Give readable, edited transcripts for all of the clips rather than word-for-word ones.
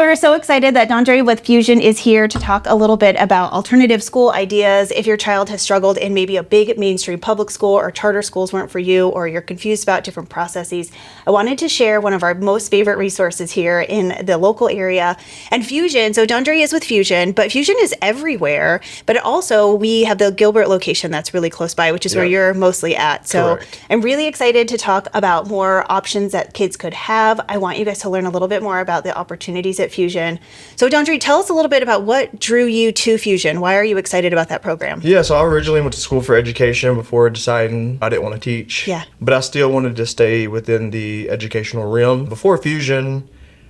we're so excited that Dondre with Fusion is here to talk a little bit about alternative school ideas. If your child has struggled in maybe a big mainstream public school or charter schools weren't for you, or you're confused about different processes, I wanted to share one of our most favorite resources here in the local area. And Fusion, so Dondre is with Fusion, but Fusion is everywhere. But also we have the Gilbert location that's really close by, which is where you're mostly at. So correct. I'm really excited to talk about more options that kids could have. I want you guys to learn a little bit more about the opportunities at Fusion. So Dondre, tell us a little bit about what drew you to Fusion. Why are you excited about that program? Yeah, so I originally went to school for education before deciding I didn't want to teach. Yeah. But I still wanted to stay within the educational realm. Before Fusion,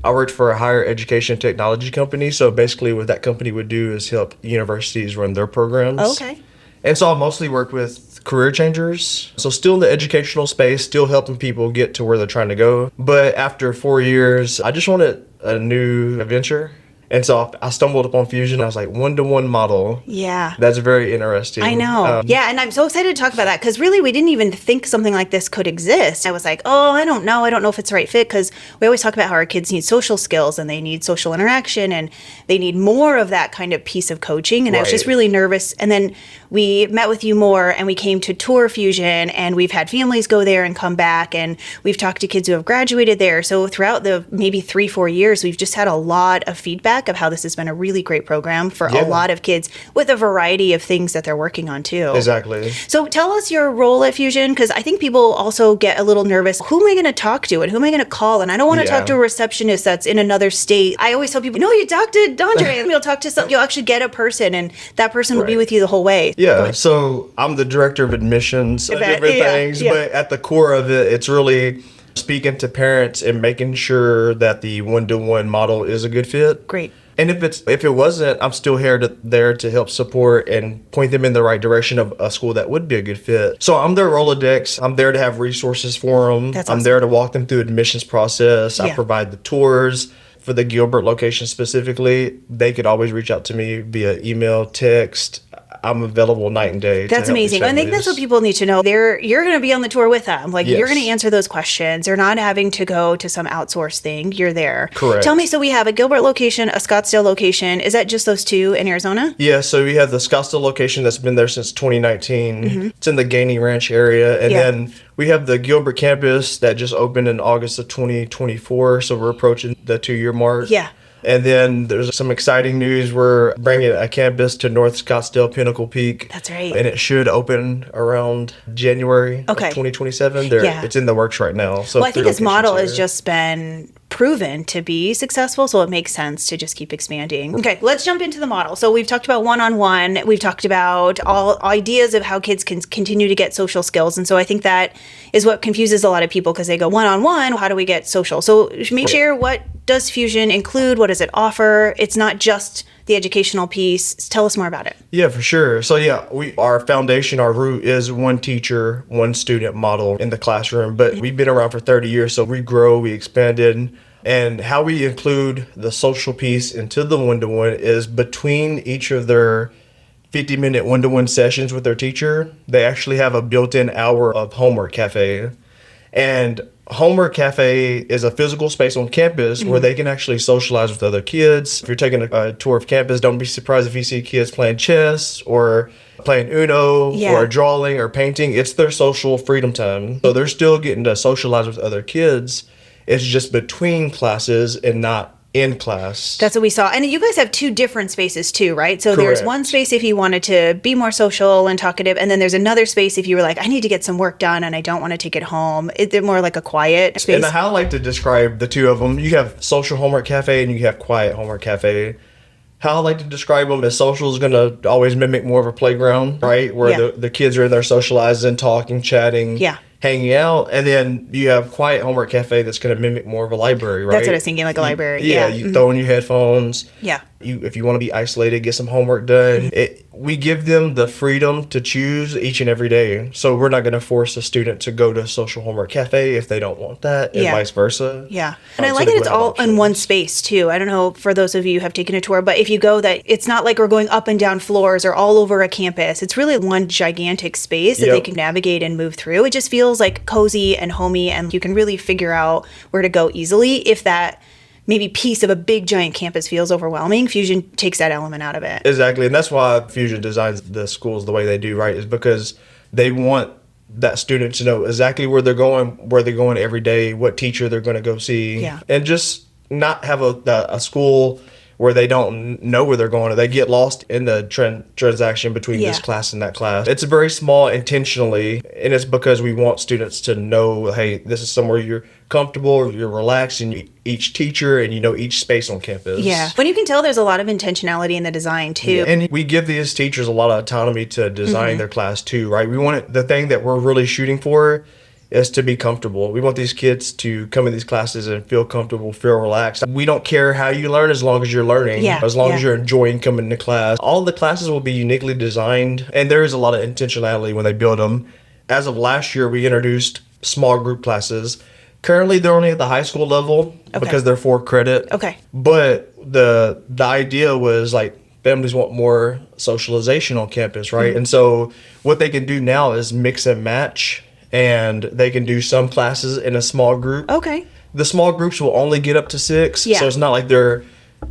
I worked for a higher education technology company. So basically what that company would do is help universities run their programs. Okay. And so I mostly worked with career changers. So still in the educational space, still helping people get to where they're trying to go. But after 4 years, I just wanted a new adventure. And so I stumbled upon Fusion. I was like, one-to-one model. Yeah. That's very interesting. I know. Yeah, and I'm so excited to talk about that because really we didn't even think something like this could exist. I was like, oh, I don't know if it's the right fit, because we always talk about how our kids need social skills and they need social interaction and they need more of that kind of piece of coaching. And I was just really nervous. And then we met with you more and we came to tour Fusion, and we've had families go there and come back, and we've talked to kids who have graduated there. So throughout the maybe 3-4 years, we've just had a lot of feedback of how this has been a really great program for a lot of kids with a variety of things that they're working on too. Exactly. So tell us your role at Fusion, because I think people also get a little nervous. Who am I going to talk to and who am I going to call? And I don't want to talk to a receptionist that's in another state. I always tell people, no, you talk to Dondre and you'll talk to you'll actually get a person, and that person will be with you the whole way. Yeah. So I'm the director of admissions and different things, but at the core of it, it's really speaking to parents and making sure that the one-to-one model is a good fit. Great. And if it wasn't, I'm still there to help support and point them in the right direction of a school that would be a good fit. So I'm their Rolodex. I'm there to have resources for them. That's awesome. I'm there to walk them through admissions process. I provide the tours. For the Gilbert location specifically, they could always reach out to me via email, text. I'm available night and day. That's amazing. I think that's what people need to know. You're going to be on the tour with them. Like, you're going to answer those questions. They're not having to go to some outsourced thing. You're there. Correct. Tell me, so we have a Gilbert location, a Scottsdale location. Is that just those two in Arizona? Yeah, so we have the Scottsdale location that's been there since 2019. Mm-hmm. It's in the Gainey Ranch area. And then we have the Gilbert campus that just opened in August of 2024. So we're approaching the 2-year mark. Yeah. And then there's some exciting news. We're bringing a campus to North Scottsdale, Pinnacle Peak. That's right. And it should open around January of 2027. It's in the works right now. So I think this model has just been proven to be successful, so it makes sense to just keep expanding. Okay, let's jump into the model. So we've talked about one-on-one. We've talked about all ideas of how kids can continue to get social skills. And so I think that is what confuses a lot of people, because they go one-on-one, how do we get social? So share, what does Fusion include? What does it offer? It's not just the educational piece. Tell us more about it. Yeah, for sure. So our foundation, our root is one teacher, one student model in the classroom, but we've been around for 30 years. So we grow, we expanded. And how we include the social piece into the one-to-one is between each of their 50-minute one-to-one sessions with their teacher, they actually have a built-in hour of homework cafe. And Homework Cafe is a physical space on campus where they can actually socialize with other kids. If you're taking a tour of campus, don't be surprised if you see kids playing chess or playing Uno or drawing or painting. It's their social freedom time. So they're still getting to socialize with other kids. It's just between classes and not in class. That's what we saw. And you guys have 2 different spaces too, right? So there's one space if you wanted to be more social and talkative, and then there's another space if you were like, I need to get some work done and I don't want to take it home. They're more like a quiet space. And how I like to describe the 2 of them, you have social homework cafe and you have quiet homework cafe. How I like to describe them is social is going to always mimic more of a playground, right? Where the kids are in there socializing, talking, chatting. Hanging out, and then you have quiet homework cafe that's going to mimic more of a library, right? That's what I was thinking, like a library. You throw in your headphones. Yeah. If you want to be isolated, get some homework done. We give them the freedom to choose each and every day. So we're not going to force a student to go to a social homework cafe if they don't want that, and vice versa. Yeah. And I like that it's all in one space too. I don't know for those of you who have taken a tour, but if you go, that it's not like we're going up and down floors or all over a campus. It's really one gigantic space that they can navigate and move through. It just feels like cozy and homey, and you can really figure out where to go easily if that maybe piece of a big giant campus feels overwhelming, Fusion takes that element out of it. Exactly, and that's why Fusion designs the schools the way they do, right? Is because they want that student to know exactly where they're going every day, what teacher they're going to go see, Yeah. and just not have a school where they don't know where they're going, or they get lost in the transaction between this class and that class. It's very small intentionally, and it's because we want students to know, hey, this is somewhere you're comfortable, you're relaxed, and each teacher, and you know each space on campus. Yeah. But you can tell there's a lot of intentionality in the design too. And we give these teachers a lot of autonomy to design their class too, right? We want the thing that we're really shooting for is to be comfortable. We want these kids to come in these classes and feel comfortable, feel relaxed. We don't care how you learn as long as you're learning, as long as you're enjoying coming to class. All the classes will be uniquely designed, and there is a lot of intentionality when they build them. As of last year, we introduced small group classes. Currently, they're only at the high school level because they're 4 credit. Okay. But the idea was like families want more socialization on campus, right? And so what they can do now is mix and match, and they can do some classes in a small group. Okay. The small groups will only get up to 6. Yeah. So it's not like they're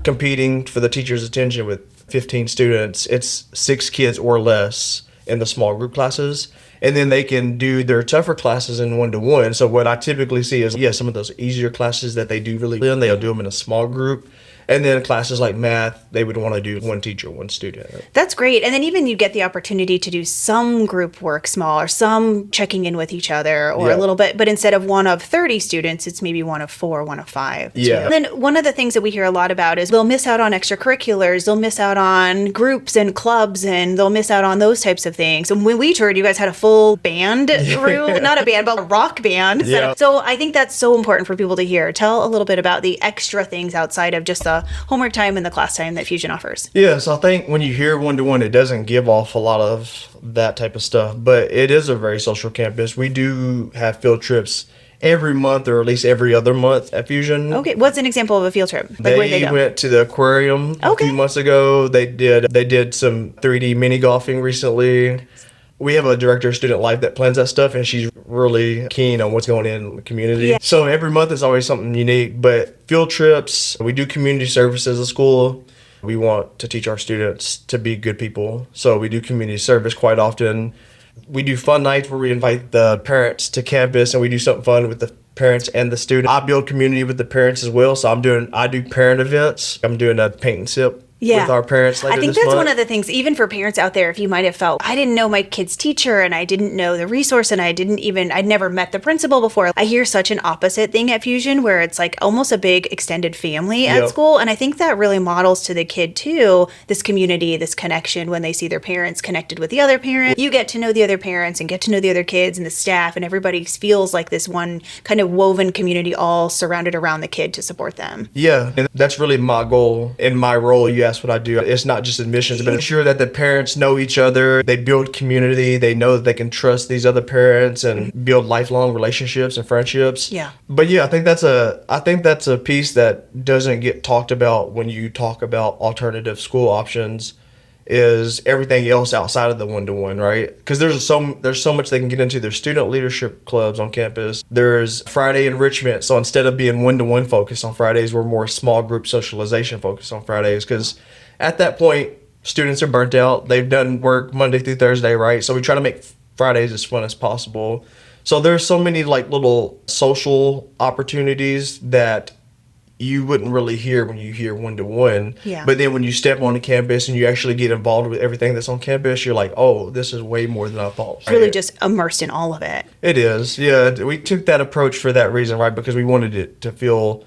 competing for the teacher's attention with 15 students. It's 6 kids or less in the small group classes. And then they can do their tougher classes in one-to-one. So what I typically see is, some of those easier classes that they do really well, they'll do them in a small group. And then classes like math, they would want to do one teacher, one student. That's great. And then even you get the opportunity to do some group work small, or some checking in with each other, or a little bit. But instead of one of 30 students, it's maybe one of 4, one of 5. Yeah. And then one of the things that we hear a lot about is they'll miss out on extracurriculars, they'll miss out on groups and clubs, and they'll miss out on those types of things. And when we toured, you guys had a full band room, not a band, but a rock band. Yeah. So I think that's so important for people to hear. Tell a little bit about the extra things outside of just the homework time and the class time that Fusion offers. Yeah, so I think when you hear one-to-one, it doesn't give off a lot of that type of stuff, but it is a very social campus. We do have field trips every month, or at least every other month at Fusion. Okay, what's an example of a field trip? Like, where'd they go? Went to the aquarium a few months ago. They did some 3D mini golfing recently. We have a director of student life that plans that stuff, and she's really keen on what's going on in the community. Yeah. So every month is always something unique. But field trips, we do community service as a school. We want to teach our students to be good people. So we do community service quite often. We do fun nights where we invite the parents to campus, and we do something fun with the parents and the students. I build community with the parents as well. So I do parent events. I'm doing a paint and sip with our parents later I think this that's month. one of the things, even for parents out there, if you might have felt, I didn't know my kid's teacher, and I didn't know the resource, and I'd never met the principal before. I hear such an opposite thing at Fusion, where it's like almost a big extended family at school. And I think that really models to the kid too, this community, this connection. When they see their parents connected with the other parent, you get to know the other parents and get to know the other kids and the staff, and everybody feels like this one kind of woven community all surrounded around the kid to support them. Yeah, and that's really my goal in my role. You asked what I do. It's not just admissions, but ensure that the parents know each other. They build community. They know that they can trust these other parents and build lifelong relationships and friendships. Yeah. But yeah, I think that's a piece that doesn't get talked about when you talk about alternative school options, is everything else outside of the one-to-one, right? Because there's so much they can get into. There's student leadership clubs on campus. There's Friday enrichment. So instead of being one-to-one focused on Fridays, we're more small group socialization focused on Fridays, because at that point, students are burnt out. They've done work Monday through Thursday, right? So we try to make Fridays as fun as possible. So there's so many like little social opportunities that you wouldn't really hear when you hear one-to-one. Yeah. But then when you step on the campus and you actually get involved with everything that's on campus, you're like, oh, this is way more than I thought. It's really just immersed in all of it. It is. Yeah. We took that approach for that reason, right? Because we wanted it to feel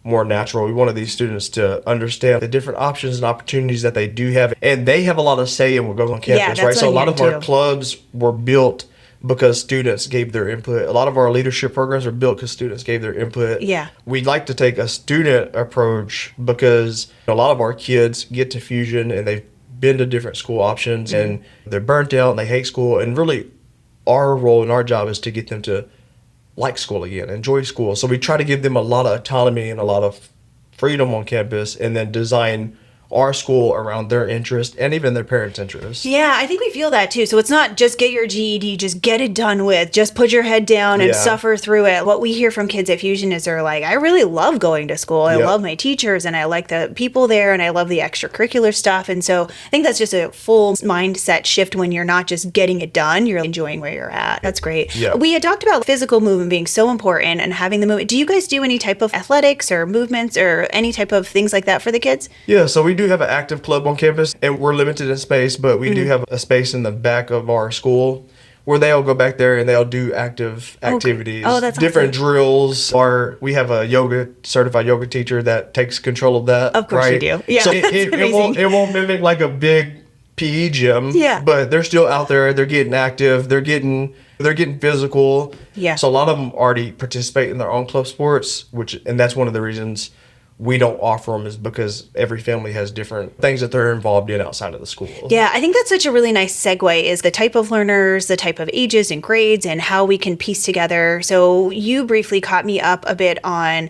more natural. We wanted these students to understand the different options and opportunities that they do have. And they have a lot of say in what goes on campus, right? So a lot of our clubs were built because students gave their input. A lot of our leadership programs are built because students gave their input. Yeah. We'd like to take a student approach because a lot of our kids get to Fusion and they've been to different school options and they're burnt out and they hate school. And really our role and our job is to get them to like school again, enjoy school. So we try to give them a lot of autonomy and a lot of freedom on campus, and then design our school around their interest and even their parents' interest. Yeah, I think we feel that too. So it's not just get your GED, just get it done with, just put your head down and Yeah. suffer through it. What we hear from kids at Fusion is they're like, I really love going to school. I Yep. love my teachers and I like the people there and I love the extracurricular stuff. And so I think that's just a full mindset shift when you're not just getting it done, you're enjoying where you're at. That's great. Yeah. We had talked about physical movement being so important and having the movement. Do you guys do any type of athletics or movements or any type of things like that for the kids? Yeah, so we do have an active club on campus, and we're limited in space, but we do have a space in the back of our school where they'll go back there and they'll do active activities, Oh, that's different awesome. drills. Or we have a certified yoga teacher that takes control of that. Of course you right? do. Yeah, so that's it amazing. won't mimic like a big PE gym. Yeah. But they're still out there. They're getting active. They're getting physical. Yeah. So a lot of them already participate in their own club sports, and that's one of the reasons we don't offer them, is because every family has different things that they're involved in outside of the school. Yeah, I think that's such a really nice segue is the type of learners, the type of ages and grades, and how we can piece together. So you briefly caught me up a bit on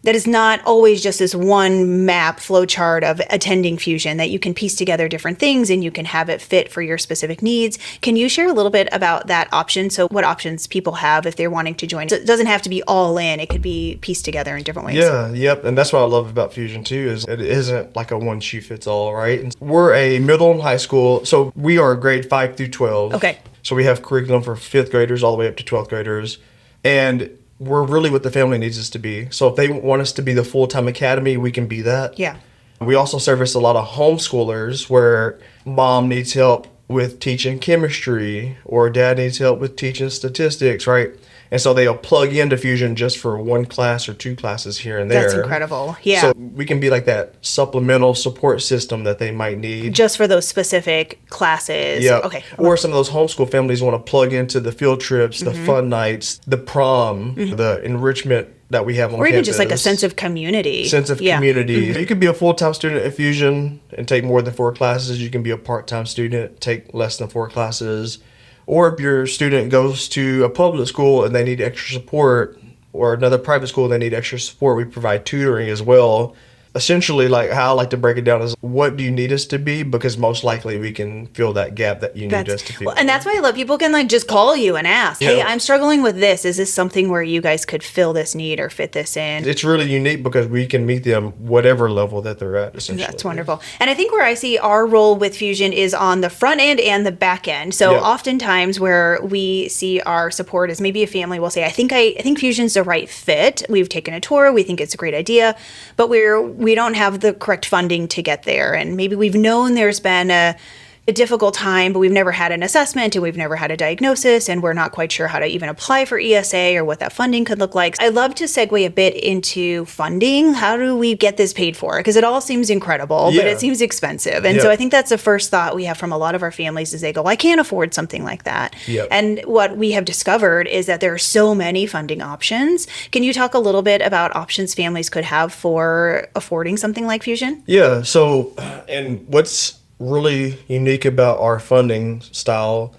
that is not always just this one map flow chart of attending Fusion, that you can piece together different things and you can have it fit for your specific needs. Can you share a little bit about that option? So what options people have if they're wanting to join? So it doesn't have to be all in. It could be pieced together in different ways. Yeah, yep. And that's what I love about Fusion too, is it isn't like a one shoe fits all, right? And we're a middle and high school, so we are grade 5 through 12. Okay. So we have curriculum for 5th graders all the way up to 12th graders. And we're really what the family needs us to be. So if they want us to be the full-time academy, we can be that. Yeah. We also service a lot of homeschoolers where mom needs help with teaching chemistry or dad needs help with teaching statistics, right? And so they'll plug into Fusion just for one class or two classes here and there. That's incredible. Yeah. So we can be like that supplemental support system that they might need. Just for those specific classes. Yeah. Okay. Or some of those homeschool families want to plug into the field trips, the fun nights, the prom, the enrichment that we have on Or even campus. just like a sense of community. Community. You could be a full-time student at Fusion and take more than 4 classes. You can be a part-time student, take less than 4 classes. Or if your student goes to a public school and they need extra support, or another private school and they need extra support, we provide tutoring as well. Essentially, like how I like to break it down is, what do you need us to be? Because most likely we can fill that gap that you need us to fill. Well, and that's why I love people can like just call you and ask, hey, Yeah. I'm struggling with this. Is this something where you guys could fill this need or fit this in? It's really unique because we can meet them whatever level that they're at, essentially. That's wonderful. And I think where I see our role with Fusion is on the front end and the back end. So Yeah. oftentimes where we see our support is maybe a family will say, I think Fusion's the right fit. We've taken a tour. We think it's a great idea, but we don't have the correct funding to get there. And maybe we've known there's been a difficult time, but we've never had an assessment and we've never had a diagnosis, and we're not quite sure how to even apply for ESA or what that funding could look like. I'd love to segue a bit into funding. How do we get this paid for? Because it all seems incredible, but Yeah. it seems expensive. And so Yeah. I think that's the first thought we have from a lot of our families is they go, I can't afford something like that. Yep. And what we have discovered is that there are so many funding options. Can you talk a little bit about options families could have for affording something like Fusion? Yeah. So, and what's really unique about our funding style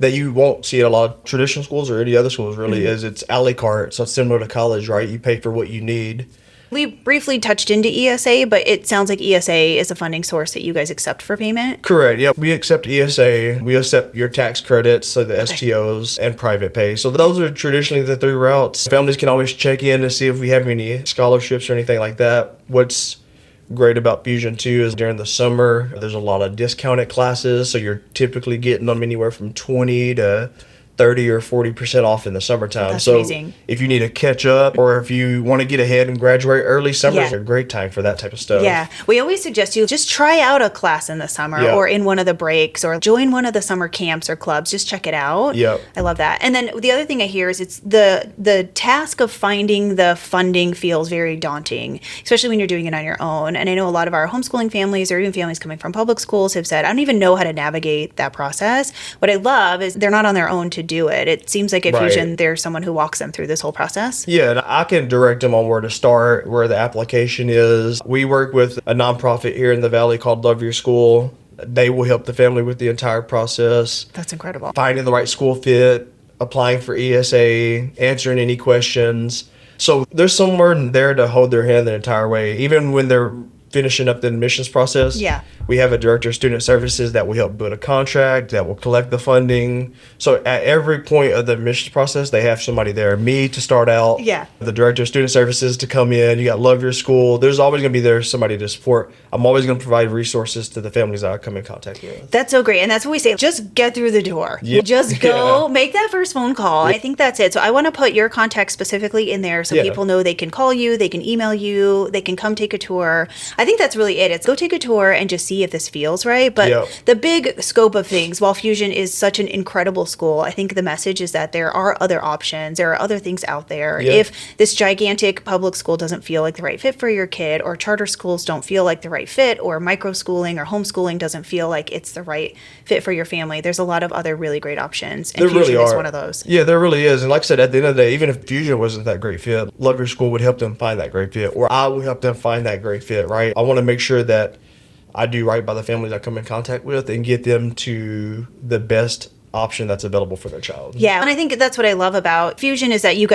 that you won't see at a lot of traditional schools or any other schools really is it's a la carte. So it's similar to college, right? You pay for what you need. We briefly touched into ESA, but it sounds like ESA is a funding source that you guys accept for payment. Correct. Yeah. We accept ESA. We accept your tax credits, so the STOs and private pay. So those are traditionally the 3 routes. Families can always check in to see if we have any scholarships or anything like that. What's great about Fusion too is during the summer, there's a lot of discounted classes. So you're typically getting them anywhere from 20 to 30 or 40% off in the summertime. That's so amazing. if you need to catch up or if you want to get ahead and graduate early, summer's Yeah. a great time for that type of stuff. Yeah, we always suggest you just try out a class in the summer Yeah. or in one of the breaks or join one of the summer camps or clubs. Just check it out. Yep. I love that. And then the other thing I hear is it's the task of finding the funding feels very daunting, especially when you're doing it on your own. And I know a lot of our homeschooling families or even families coming from public schools have said, I don't even know how to navigate that process. What I love is they're not on their own to do it. It seems like at Right. Fusion, there's someone who walks them through this whole process. Yeah, and I can direct them on where to start, where the application is. We work with a nonprofit here in the Valley called Love Your School. They will help the family with the entire process, That's incredible. finding the right school fit, applying for ESA, answering any questions. So there's someone there to hold their hand the entire way, even when they're finishing up the admissions process. Yeah. We have a director of student services that will help build a contract, that will collect the funding. So at every point of the admissions process, they have somebody there. Me to start out. Yeah. The director of student services to come in. You got Love Your School. There's always going to be there somebody to support. I'm always going to provide resources to the families that I come in contact with. That's so great. And that's what we say. Just get through the door. Yeah. Just go Yeah. make that first phone call. I think that's it. So I want to put your contact specifically in there so Yeah. people know they can call you, they can email you, they can come take a tour. I think that's really it. It's go take a tour and just see if this feels right. But Yep. the big scope of things, while Fusion is such an incredible school, I think the message is that there are other options. There are other things out there. Yep. If this gigantic public school doesn't feel like the right fit for your kid, or charter schools don't feel like the right fit, or micro schooling or homeschooling doesn't feel like it's the right fit for your family, there's a lot of other really great options. And There Fusion really is are. one of those. Yeah, there really is. And like I said, at the end of the day, even if Fusion wasn't that great fit, Love Your School would help them find that great fit, or I would help them find that great fit, right? I want to make sure that I do right by the families I come in contact with and get them to the best option that's available for their child. Yeah, and I think that's what I love about Fusion is that you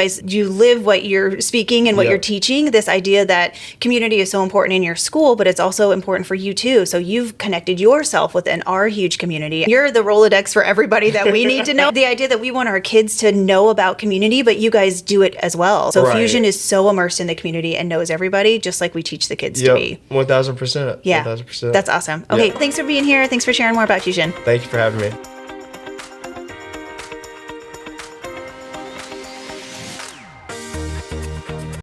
live what you're speaking and what Yeah. you're teaching, this idea that community is so important in your school, but it's also important for you too. So you've connected yourself within our huge community. You're the Rolodex for everybody that we need to know. The idea that we want our kids to know about community, but you guys do it as well. So Right. Fusion is so immersed in the community and knows everybody, just like we teach the kids to be. 1000%. Yeah, 1000%. that's awesome. Okay, Yeah. thanks for being here. Thanks for sharing more about Fusion. Thank you for having me.